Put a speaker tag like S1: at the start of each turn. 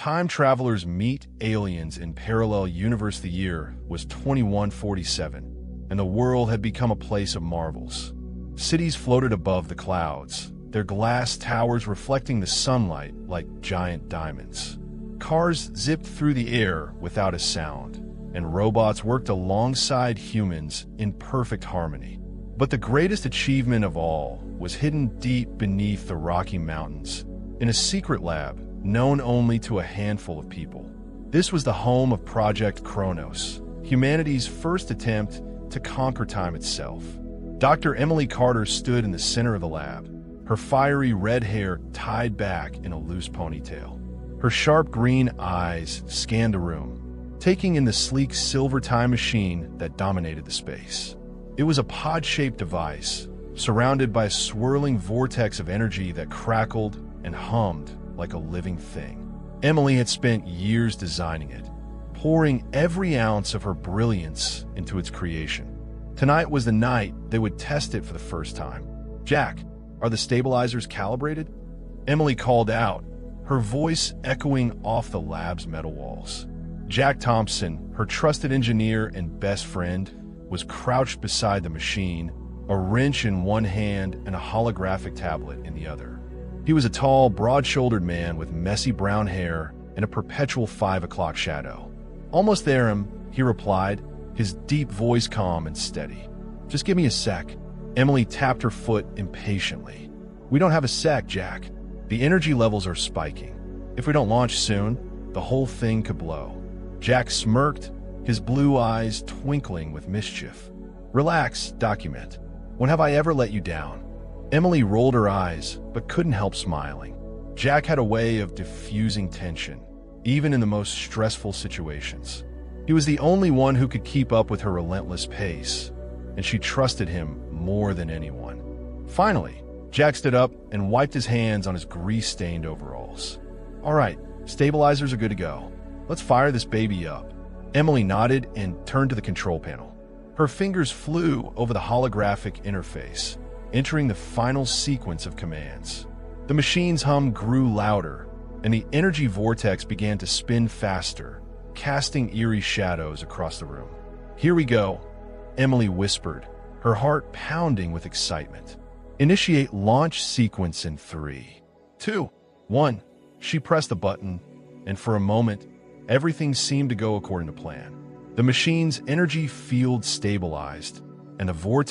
S1: Time travelers meet aliens in parallel universe. The year was 2147, and the world had become a place of marvels. Cities floated above the clouds, their glass towers reflecting the sunlight like giant diamonds. Cars zipped through the air without a sound, and robots worked alongside humans in perfect harmony. But the greatest achievement of all was hidden deep beneath the Rocky Mountains, in a secret lab known only to a handful of people. This was the home of Project Kronos, humanity's first attempt to conquer time itself. Dr. Emily Carter stood in the center of the lab, her fiery red hair tied back in a loose ponytail. Her sharp green eyes scanned the room, taking in the sleek silver time machine that dominated the space. It was a pod-shaped device, surrounded by a swirling vortex of energy that crackled and hummed like a living thing. Emily had spent years designing it, pouring every ounce of her brilliance into its creation. Tonight was the night they would test it for the first time. "Jack, are the stabilizers calibrated?" Emily called out, her voice echoing off the lab's metal walls. Jack Thompson, her trusted engineer and best friend, was crouched beside the machine, a wrench in one hand and a holographic tablet in the other. He was a tall, broad-shouldered man with messy brown hair and a perpetual 5 o'clock shadow. "Almost there, he replied, his deep voice calm and steady. "Just give me a sec." Emily tapped her foot impatiently. "We don't have a sec, Jack. The energy levels are spiking. If we don't launch soon, the whole thing could blow." Jack smirked, his blue eyes twinkling with mischief. "Relax, document. When have I ever let you down?" Emily rolled her eyes, but couldn't help smiling. Jack had a way of diffusing tension, even in the most stressful situations. He was the only one who could keep up with her relentless pace, and she trusted him more than anyone. Finally, Jack stood up and wiped his hands on his grease-stained overalls. "All right, stabilizers are good to go. Let's fire this baby up." Emily nodded and turned to the control panel. Her fingers flew over the holographic interface, entering the final sequence of commands. The machine's hum grew louder, and the energy vortex began to spin faster, casting eerie shadows across the room. "Here we go," Emily whispered, her heart pounding with excitement. "Initiate launch sequence in 3, 2, 1. She pressed the button, and for a moment, everything seemed to go according to plan. The machine's energy field stabilized, and the vortex